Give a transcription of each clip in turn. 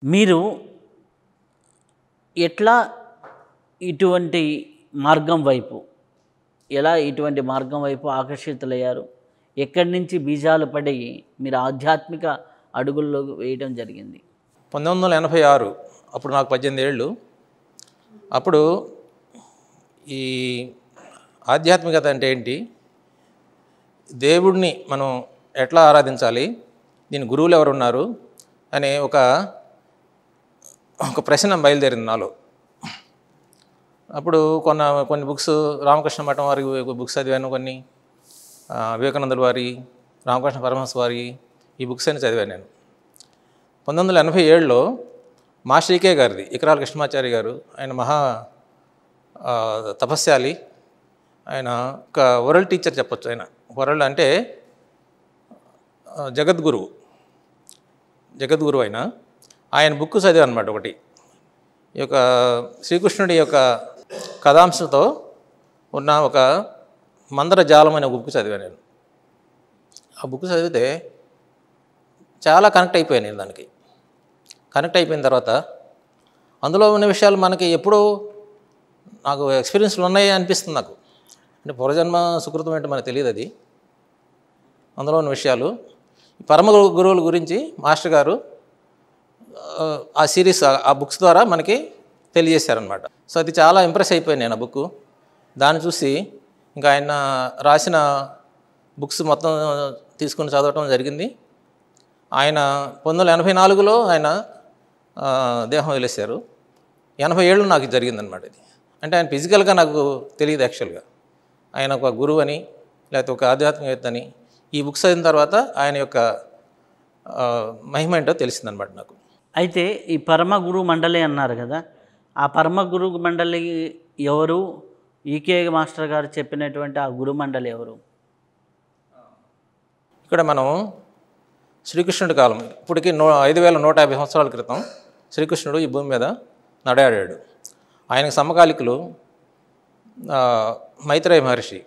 మీరు ఎట్లా ఇటువంటి మార్గం వైపు ఇటువంటి మార్గం వైపు ఆకర్షితులయ్యారు? ఎక్కడి నుంచి బీజాలు పడి మీరు ఆధ్యాత్మిక అడుగుల్లో వేయడం జరిగింది? 1986 అప్పుడు నాకు 18 ఏళ్ళు. అప్పుడు ఈ ఆధ్యాత్మికత అంటే ఏంటి, దేవుడిని మనం ఎట్లా ఆరాధించాలి, దీని గురువులు ఎవరు ఉన్నారు అనే ఒక ప్రశ్న బయలుదేరింది నాలో. అప్పుడు కొన్ని బుక్స్, రామకృష్ణ మఠం వారి బుక్స్ చదివాను, కొన్ని వివేకానందుల వారి, రామకృష్ణ పరమహంస వారి ఈ బుక్స్ అని చదివాను నేను. 1987లో మాస్టర్ ఈకే గారిది, ఇకరాల కృష్ణమాచారి గారు, ఆయన మహా తపస్యాలి, ఆయన ఒక వరల్డ్ టీచర్ చెప్పచ్చు. ఆయన వరల్డ్ అంటే జగద్గురువు ఆయన బుక్ చదివాను అనమాట. ఒకటి ఈ యొక్క శ్రీకృష్ణుడి యొక్క కథాంశంతో ఉన్న ఒక మందర జాలం అనే బుక్ చదివాను నేను. ఆ బుక్ చదివితే చాలా కనెక్ట్ అయిపోయాను నేను దానికి. కనెక్ట్ అయిపోయిన తర్వాత అందులో ఉన్న విషయాలు మనకి ఎప్పుడూ నాకు ఎక్స్పీరియన్స్లు ఉన్నాయి అనిపిస్తుంది నాకు. అంటే పూర్వజన్మ సుకృతం ఏంటో మనకు తెలియదు. అది అందులో ఉన్న విషయాలు పరమ గురువుల గురించి మాస్టర్ గారు ఆ సిరీస్, ఆ బుక్స్ ద్వారా మనకి తెలియజేశారనమాట. సో అది చాలా ఇంప్రెస్ అయిపోయాను నేను ఆ బుక్. దాన్ని చూసి ఇంకా ఆయన రాసిన బుక్స్ మొత్తం తీసుకుని చదవటం జరిగింది. ఆయన 1984లో ఆయన దేహం వదిలేశారు. 87 నాకు జరిగిందనమాట ఇది. అంటే ఆయన ఫిజికల్గా నాకు తెలియదు యాక్చువల్గా. ఆయన ఒక గురువు అని, లేకపోతే ఒక ఆధ్యాత్మికవేత్త అని ఈ బుక్స్ అయిన తర్వాత ఆయన యొక్క మహిమ ఏంటో తెలిసిందనమాట నాకు. అయితే ఈ పరమ గురు మండలి అన్నారు కదా, ఆ పరమ గురు మండలి ఎవరు? ఈకే మాస్టర్ గారు చెప్పినటువంటి ఆ గురు మండలి ఎవరు? ఇక్కడ మనం శ్రీకృష్ణుడి కాలం, ఇప్పటికి 5150 సంవత్సరాల క్రితం శ్రీకృష్ణుడు ఈ భూమి మీద నడయాడాడు. ఆయనకు సమకాలికులు మైత్రేయ మహర్షి.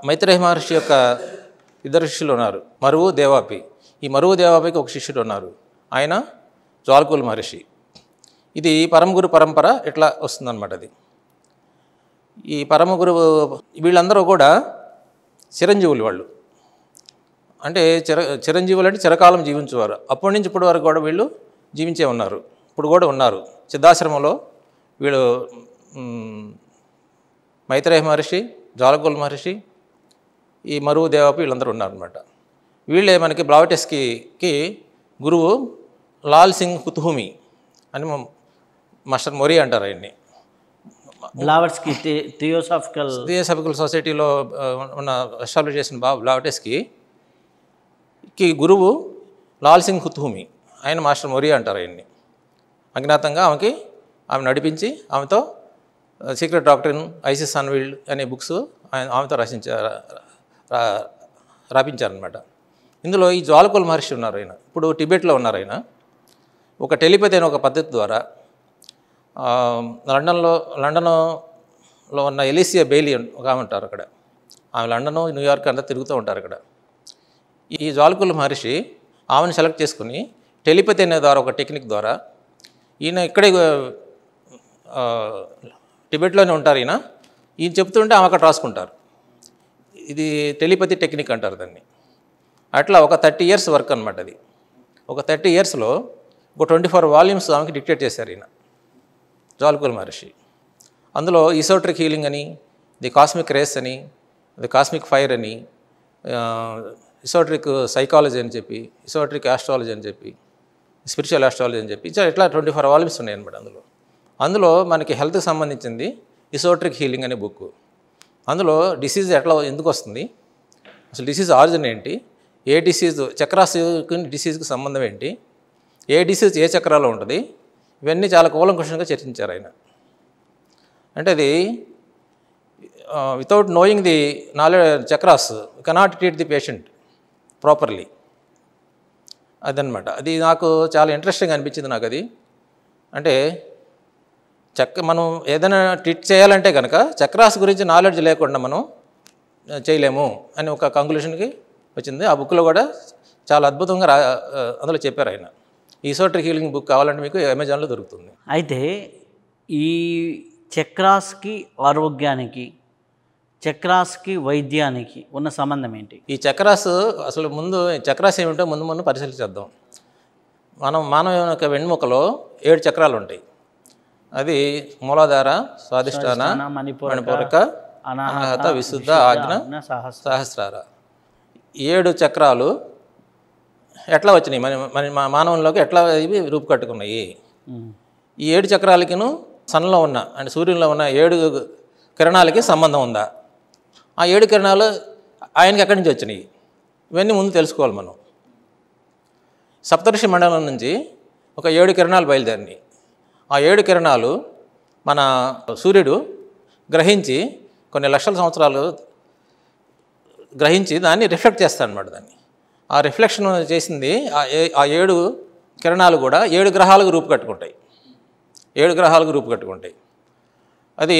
మైత్రేయ మహర్షి యొక్క ఇద్దరు శిష్యులు ఉన్నారు, మరువు, దేవాపి. ఈ మరువు దేవాపికి ఒక శిష్యుడు ఉన్నారు, ఆయన జ్వాలకుల మహర్షి. ఇది పరమగురు పరంపర ఇట్లా వస్తుందన్నమాట. అది ఈ పరమగురు వీళ్ళందరూ కూడా చిరంజీవులు. వాళ్ళు అంటే చిరంజీవులు అంటే చిరకాలం జీవించేవారు. అప్పటి నుంచి ఇప్పటి వరకు కూడా వీళ్ళు జీవించే ఉన్నారు, ఇప్పుడు కూడా ఉన్నారు. సిద్ధాశ్రమంలో వీళ్ళు మైత్రేయ మహర్షి, జ్వాలకుల మహర్షి, ఈ మరువు దేవాపి వీళ్ళందరూ ఉన్నారనమాట. వీళ్ళే మనకి బ్లావటెస్కీకి గురువు లాల్ సింగ్ కుతుహుమి అని మాస్టర్ మొరీ అంటారు ఆయన్ని. బ్లావట్స్కీ థియోసాఫికల్ సొసైటీలో ఉన్న ఎస్టాబ్లిష్ చేసిన బ్లావటెస్కీ గురువు లాల్ సింగ్ కుతుహుమి, ఆయన మాస్టర్ మొరీ అంటారు ఆయన్ని. అజ్ఞాతంగా ఆమె నడిపించి ఆమెతో సీక్రెట్ డాక్టరీన్, ఐసిస్ అన్వీల్డ్ అనే బుక్స్ ఆమెతో రాపించారనమాట. ఇందులో ఈ జ్వాలకుల మహర్షి ఉన్నారు. ఆయన ఇప్పుడు టిబెట్లో ఉన్నారు. ఆయన ఒక టెలిపతి అయిన ఒక పద్ధతి ద్వారా లండన్లో ఉన్న ఎలిసియా బెయిలీ ఒక ఆమె ఉంటారు అక్కడ. ఆమె లండను, న్యూయార్క్ అంతా తిరుగుతూ ఉంటారు అక్కడ. ఈ జ్వాలకుల మహర్షి ఆమెను సెలెక్ట్ చేసుకుని టెలిపతి అనే ద్వారా, ఒక టెక్నిక్ ద్వారా, ఈయన ఇక్కడే టిబెట్లోనే ఉంటారు. ఈయన చెప్తుంటే ఆమె అక్కడ రాసుకుంటారు. ఇది టెలిపతి టెక్నిక్ అంటారు దాన్ని. అట్లా ఒక 30 years వర్క్ అనమాట. అది ఒక 30 yearsలో ఒక 24 volumes ఆమెకి డిక్టేట్ చేశారు ఈయన జ్వాలకుల మహర్షి. అందులో ఈసోట్రిక్ హీలింగ్ అని, ది కాస్మిక్ రేస్ అని, ది కాస్మిక్ ఫైర్ అని, ఈసోట్రిక్ సైకాలజీ అని చెప్పి, ఈసోట్రిక్ ఆస్ట్రాలజీ అని చెప్పి, స్పిరిచువల్ ఆస్ట్రాలజీ అని చెప్పి ఇట్లా 24 volumes ఉన్నాయి అనమాట. అందులో మనకి హెల్త్కి సంబంధించింది ఈసోట్రిక్ హీలింగ్ అనే బుక్. అందులో డిసీజ్ ఎందుకు వస్తుంది, అసలు డిసీజ్ ఆరిజిన్ ఏంటి, ఏ డిసీజ్ చక్రాస్కి డిసీజ్కి సంబంధం ఏంటి, ఏ డిసీజ్ ఏ చక్రాలో ఉంటుంది, ఇవన్నీ చాలా కూలంకుషంగా చర్చించారు ఆయన. అంటే అది without knowing the knowledge chakras cannot treat the patient properly. అదనమాట. అది నాకు చాలా ఇంట్రెస్టింగ్ అనిపించింది నాకు. అది అంటే మనం ఏదైనా ట్రీట్ చేయాలంటే కనుక చక్రాస్ గురించి నాలెడ్జ్ లేకుండా మనం చేయలేము అని ఒక కంక్లూషన్కి వచ్చింది. ఆ బుక్లో కూడా చాలా అద్భుతంగా అందులో చెప్పారు ఆయన. ఈసోటరిక్ హీలింగ్ బుక్ కావాలంటే మీకు అమెజాన్లో దొరుకుతుంది. అయితే ఈ చక్రాస్కి ఆరోగ్యానికి, చక్రాస్కి వైద్యానికి ఉన్న సంబంధం ఏంటి? ఈ చక్రాస్ అసలు ముందు చక్రాస్ ఏమిటో ముందు పరిశీలించేద్దాం. మానవ యొక్క వెన్నెముకలో 7 చక్రాలు ఉంటాయి. అది మూలాధార, స్వాధిష్టాన, మణిపూరక, అనాహత, విశుద్ధ, ఆజ్ఞ, సహస్రార. 7 చక్రాలు ఎట్లా వచ్చినాయి మన మానవుల్లోకి ఎట్లా ఇవి రూపుకట్టుకున్నాయి? ఈ 7 చక్రాలకిను సన్లో ఉన్న అంటే సూర్యుల్లో ఉన్న 7 కిరణాలకి సంబంధం ఉందా? ఆ 7 కిరణాలు ఆయనకి ఎక్కడి నుంచి వచ్చినాయి? ఇవన్నీ ముందు తెలుసుకోవాలి మనం. సప్తర్షి మండలం నుంచి ఒక 7 కిరణాలు బయలుదేరినాయి. ఆ 7 కిరణాలు మన సూర్యుడు గ్రహించి కొన్ని లక్షల సంవత్సరాలు గ్రహించి దాన్ని రిఫ్లెక్ట్ చేస్తాడు అన్నమాట. దాన్ని ఆ రిఫ్లెక్షన్ చేసింది ఆ 7 కిరణాలు కూడా 7 గ్రహాలకు రూపుకట్టుకుంటాయి. 7 గ్రహాలకు రూపుకట్టుకుంటాయి. అది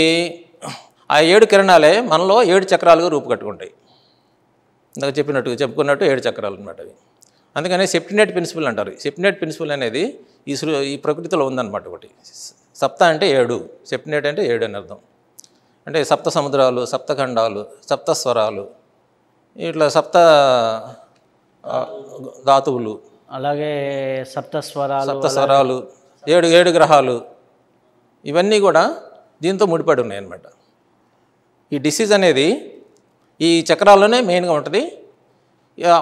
ఆ 7 కిరణాలే మనలో 7 చక్రాలుగా రూపుకట్టుకుంటాయి. ఇందాక చెప్పుకున్నట్టు 7 చక్రాలు అన్నమాట అవి. అందుకనే సెప్టినేట్ ప్రిన్సిపల్ అంటారు. సెప్టినేట్ ప్రిన్సిపల్ అనేది ఈ ప్రకృతిలో ఉందన్నమాట. ఒకటి సప్త అంటే 7, సెప్టినేట్ అంటే 7 అని అర్థం. అంటే సప్త సముద్రాలు, సప్తఖండాలు, సప్త స్వరాలు, ఇట్లా సప్త ధాతువులు, అలాగే సప్తస్వరాలు, 7 గ్రహాలు, ఇవన్నీ కూడా దీంతో ముడిపడి ఉన్నాయన్నమాట. ఈ డిసీజ్ అనేది ఈ చక్రాల్లోనే మెయిన్గా ఉంటుంది.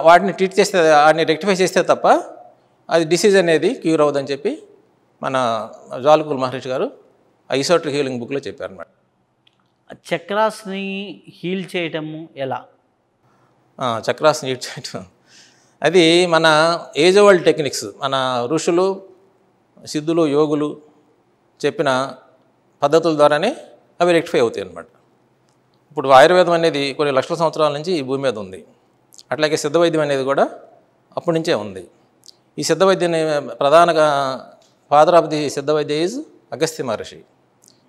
వాటిని ట్రీట్ చేస్తే, వాటిని రెక్టిఫై చేస్తే తప్ప అది డిసీజ్ అనేది క్యూర్ అవ్వదని చెప్పి మన జ్వాలకుల మహర్షి గారు ఈసోటరిక్ హీలింగ్ బుక్లో చెప్పారన్నమాట. చక్రాస్ని హీల్ చేయటము ఎలా? చక్రాస్ని హీల్ చేయటం అది మన ఏజ్ ఓల్డ్ టెక్నిక్స్, మన ఋషులు, సిద్ధులు, యోగులు చెప్పిన పద్ధతుల ద్వారానే అవి రెక్టిఫై అవుతాయి అన్నమాట. ఇప్పుడు ఆయుర్వేదం అనేది కొన్ని లక్షల సంవత్సరాల నుంచి ఈ భూమి మీద ఉంది. అట్లాగే సిద్ధవైద్యం అనేది కూడా అప్పటి నుంచే ఉంది. ఈ సిద్ధవైద్యాన్ని ప్రధానంగా father of the Siddhavaidya is Agastya Maharshi.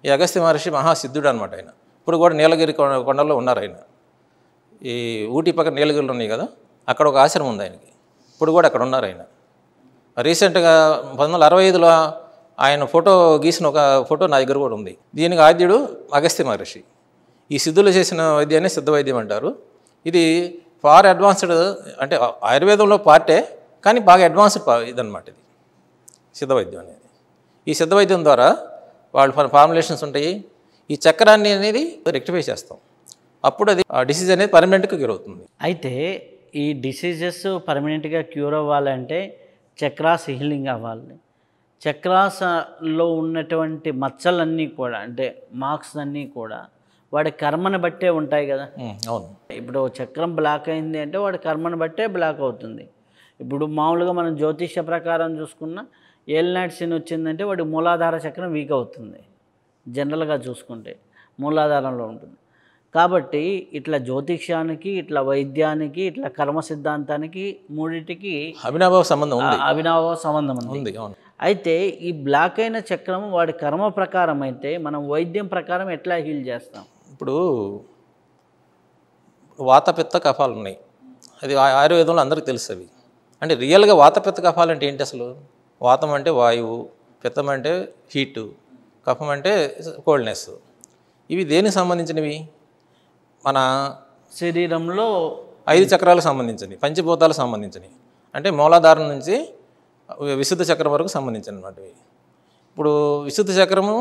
ఈ అగస్త్య మహర్షి మహాసిద్ధుడు అనమాట. ఆయన ఇప్పుడు కూడా నీలగిరి కొండల్లో ఉన్నారు. ఆయన ఈ ఊటీ పక్కన నీలగిరిలో ఉన్నాయి కదా, అక్కడ ఒక ఆశ్రమం ఉంది ఆయనకి. ఇప్పుడు కూడా అక్కడ ఉన్నారు ఆయన. రీసెంట్గా 1965లో ఆయన ఫోటో గీసిన ఒక ఫోటో నా దగ్గర కూడా ఉంది. దీనికి ఆద్యుడు అగస్త్య మహర్షి. ఈ సిద్ధులు చేసిన వైద్యాన్ని సిద్ధవైద్యం అంటారు. ఇది ఫార్ అడ్వాన్స్డ్, అంటే ఆయుర్వేదంలో పార్టే, కానీ బాగా అడ్వాన్స్డ్ ఇదన్నమాట ఇది సిద్ధవైద్యం అనేది. ఈ సిద్ధవైద్యం ద్వారా వాళ్ళు ఫార్ములేషన్స్ ఉంటాయి. ఈ చక్రాన్ని అనేది రెక్టిఫై చేస్తాం. అప్పుడు అది ఆ డిసీజ్ అనేది పర్మనెంట్గా క్యూర్ అవుతుంది. అయితే ఈ డిసీజెస్ పర్మనెంట్గా క్యూర్ అవ్వాలంటే చక్రాస్ హీలింగ్ అవ్వాలి. చక్రాస్లో ఉన్నటువంటి మచ్చలన్నీ కూడా, అంటే మార్క్స్ అన్నీ కూడా వాడి కర్మను బట్టే ఉంటాయి కదా. అవును. ఇప్పుడు చక్రం బ్లాక్ అయింది అంటే వాడి కర్మను బట్టే బ్లాక్ అవుతుంది. ఇప్పుడు మామూలుగా మనం జ్యోతిష్య ప్రకారం చూసుకున్న ఏలినాటి శని వచ్చిందంటే వాడి మూలాధార చక్రం వీక్ అవుతుంది. జనరల్గా చూసుకుంటే మూలాధారంలో ఉంటుంది. కాబట్టి ఇట్లా జ్యోతిష్యానికి, ఇట్లా వైద్యానికి, ఇట్లా కర్మ సిద్ధాంతానికి మూడింటికి అవినాభావ సంబంధం ఉంది. అయితే ఈ బ్లాక్ అయిన చక్రం వాడి కర్మ ప్రకారం అయితే మనం వైద్యం ప్రకారం ఎట్లా హీల్ చేస్తాం? ఇప్పుడు వాతపిత్త కఫాలు ఉన్నాయి. అది ఆయుర్వేదంలో అందరికీ తెలుసు. అవి అంటే రియల్గా వాతపిత్త కఫాలు అంటే ఏంటి? అసలు వాతం అంటే వాయువు, పిత్తం అంటే హీటు, కఫం అంటే కోల్డ్నెస్. ఇవి దేనికి సంబంధించినవి? మన శరీరంలో 5 చక్రాలకు సంబంధించినవి, పంచభూతాలకు సంబంధించినవి. అంటే మూలాధారం నుంచి విశుద్ధ చక్రం వరకు సంబంధించిన అన్నమాట. ఇప్పుడు విశుద్ధ చక్రము,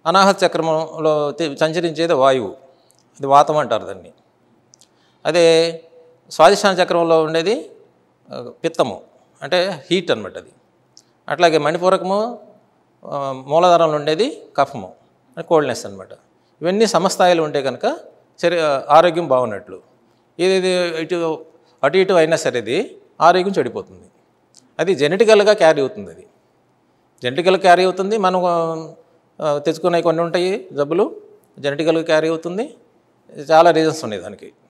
అనాహత చక్రంలో సంచరించేది వాయువు, అది వాతం అంటారు దాన్ని. అదే స్వాధిష్టాన చక్రంలో ఉండేది పిత్తము, అంటే హీట్ అనమాట అది. అట్లాగే మణిపూరకము, మూలాధారంలో ఉండేది కఫము, కోల్డ్నెస్ అనమాట. ఇవన్నీ సమస్థాయిలు ఉంటే కనుక ఆరోగ్యం బాగున్నట్లు. ఇది అటు ఇటు అయినా సరే ఇది ఆరోగ్యం చెడిపోతుంది. అది జెనెటికల్గా క్యారీ అవుతుంది. అది జెనెటికల్గా క్యారీ అవుతుంది. మనం తెచ్చుకునే కొన్ని ఉంటాయి జబ్బులు, జెనెటికల్గా క్యారీ అవుతుంది. చాలా రీజన్స్ ఉన్నాయి దానికి.